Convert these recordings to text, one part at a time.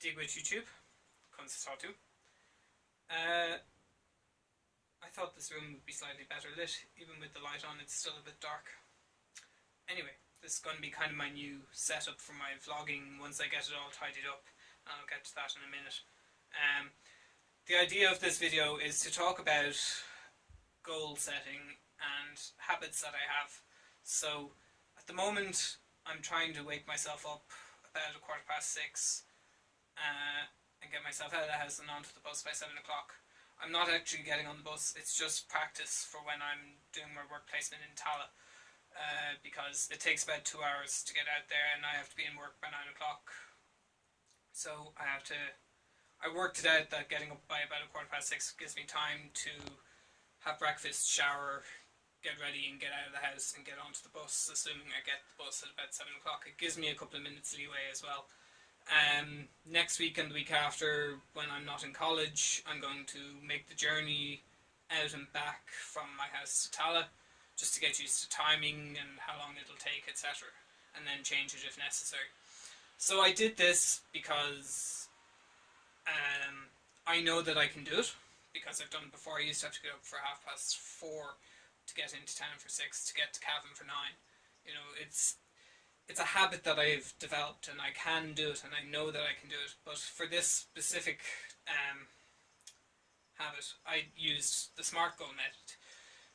dig with YouTube. Comes to. I thought this room would be slightly better lit. Even with the light on, it's still a bit dark. Anyway, this is going to be kind of my new setup for my vlogging once I get it all tidied up. And I'll get to that in a minute. The idea of this video is to talk about goal setting and habits that I have. So, at the moment, I'm trying to wake myself up about 6:15 and get myself out of the house and onto the bus by 7 o'clock. I'm not actually getting on the bus, it's just practice for when I'm doing my work placement in Tala, because it takes about 2 hours to get out there and I have to be in work by 9 o'clock. So I worked it out that getting up by about 6:15 gives me time to have breakfast, shower, get ready and get out of the house and get onto the bus, assuming I get the bus at about 7 o'clock. It gives me a couple of minutes leeway as well. Next week and the week after, when I'm not in college, I'm going to make the journey out and back from my house to Tala, just to get used to timing and how long it'll take, etc. And then change it if necessary. So I did this because I know that I can do it, because I've done it before. I used to have to get up for 4:30 to get into town for 6, to get to Cavan for 9. You know, it's a habit that I've developed and I can do it and I know that I can do it. But for this specific habit, I used the SMART goal method.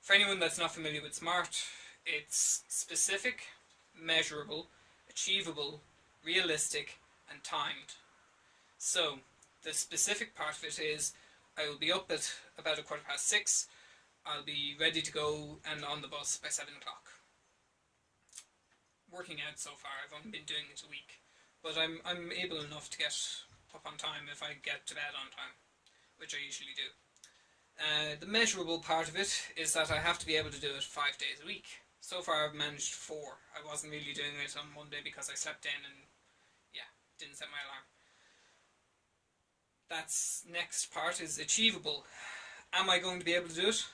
For anyone that's not familiar with SMART, it's specific, measurable, achievable, realistic and timed. So the specific part of it is I will be up at about 6:15. I'll be ready to go and on the bus by 7 o'clock. Working out so far, I've only been doing it a week, but I'm able enough to get up on time if I get to bed on time, which I usually do. The measurable part of it is that I have to be able to do it 5 days a week. So far I've managed 4. I wasn't really doing it on Monday because I slept in and didn't set my alarm. That's next part is achievable. Am I going to be able to do it?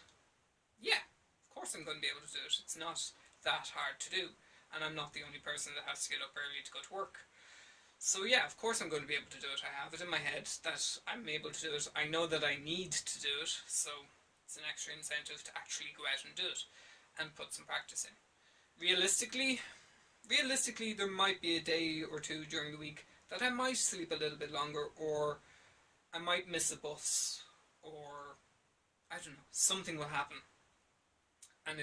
Yeah, of course I'm going to be able to do it. It's not that hard to do. And I'm not the only person that has to get up early to go to work. So yeah, of course I'm going to be able to do it. I have it in my head that I'm able to do it. I know that I need to do it, so it's an extra incentive to actually go out and do it and put some practice in. Realistically, there might be a day or two during the week that I might sleep a little bit longer, or I might miss a bus, or I don't know, something will happen. And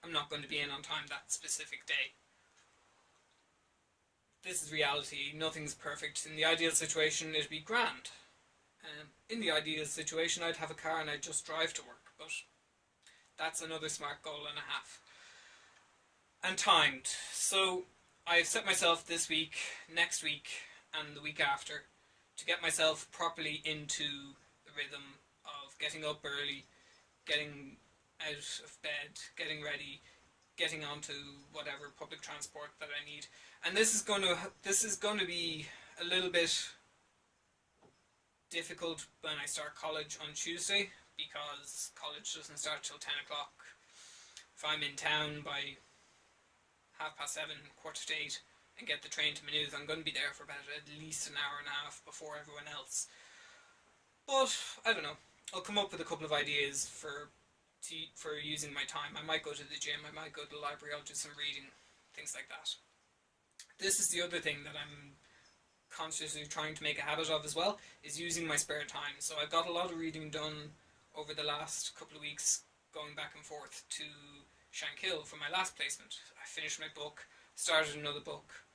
I'm not going to be in on time that specific day. This is reality. Nothing's perfect. In the ideal situation, it'd be grand. In the ideal situation, I'd have a car and I'd just drive to work. But that's another SMART goal and a half. And timed. So I've set myself this week, next week, and the week after to get myself properly into the rhythm of getting up early, getting out of bed, getting ready, getting onto whatever public transport that I need. And this is going to be a little bit difficult when I start college on Tuesday, because college doesn't start till 10 o'clock. If I'm in town by 7:30, 8:15, and get the train to Maith, I'm going to be there for about at least an hour and a half before everyone else. But I don't know, I'll come up with a couple of ideas for using my time. I might go to the gym, I might go to the library, I'll do some reading, things like that. This is the other thing that I'm consciously trying to make a habit of as well, is using my spare time. So I've got a lot of reading done over the last couple of weeks, going back and forth to Shankill for my last placement. I finished my book, started another book,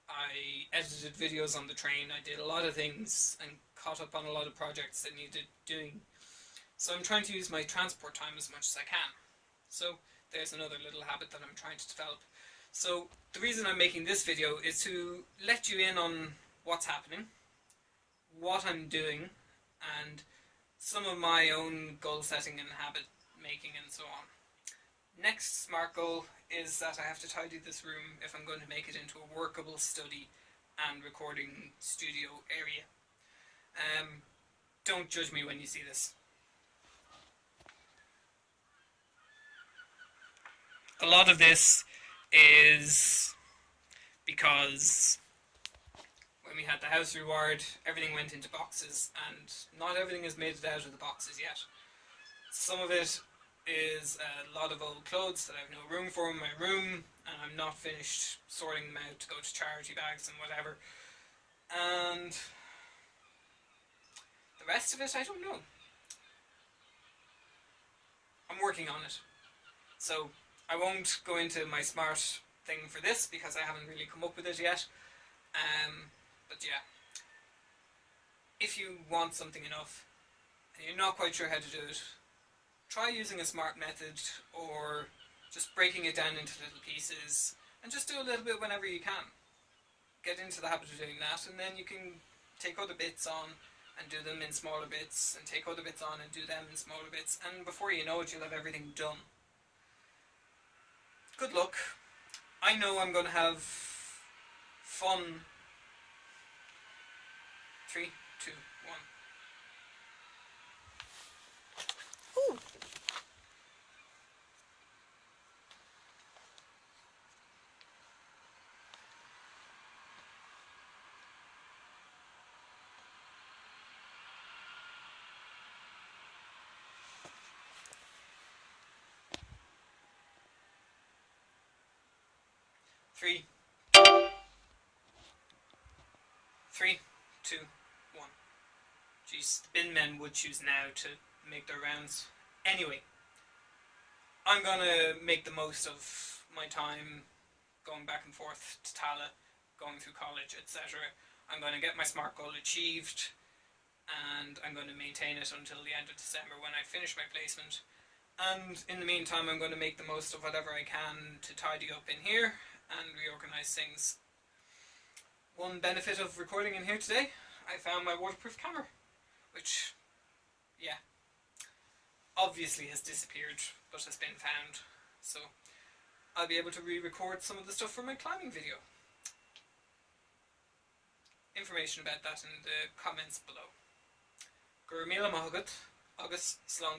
I edited videos on the train, I did a lot of things and caught up on a lot of projects that needed doing. So I'm trying to use my transport time as much as I can. So there's another little habit that I'm trying to develop. So the reason I'm making this video is to let you in on what's happening, what I'm doing, and some of my own goal setting and habit making and so on. Next SMART goal is that I have to tidy this room if I'm going to make it into a workable study and recording studio area. Don't judge me when you see this. A lot of this is because, when we had the house rewired, everything went into boxes, and not everything has made it out of the boxes yet. Some of it is a lot of old clothes that I have no room for in my room, and I'm not finished sorting them out to go to charity bags and whatever. And the rest of it, I don't know. I'm working on it. So I won't go into my smart thing for this because I haven't really come up with it yet. But yeah, if you want something enough and you're not quite sure how to do it, try using a smart method or just breaking it down into little pieces and just do a little bit whenever you can. Get into the habit of doing that, and then you can take other bits on and do them in smaller bits, and take other bits on and do them in smaller bits, and before you know it, you'll have everything done. Good luck. I know I'm going to have fun. 3, 2, 1. Ooh. Three, 2, 1. Jeez, the bin men would choose now to make their rounds. Anyway, I'm gonna make the most of my time going back and forth to Tala, going through college, etc. I'm going to get my SMART goal achieved, and I'm going to maintain it until the end of December when I finish my placement. And in the meantime, I'm going to make the most of whatever I can to tidy up in here and reorganise things. One benefit of recording in here today, I found my waterproof camera, which, yeah, obviously has disappeared, but has been found. So I'll be able to re-record some of the stuff for my climbing video. Information about that in the comments below. Gur míle maith agat, agus slán.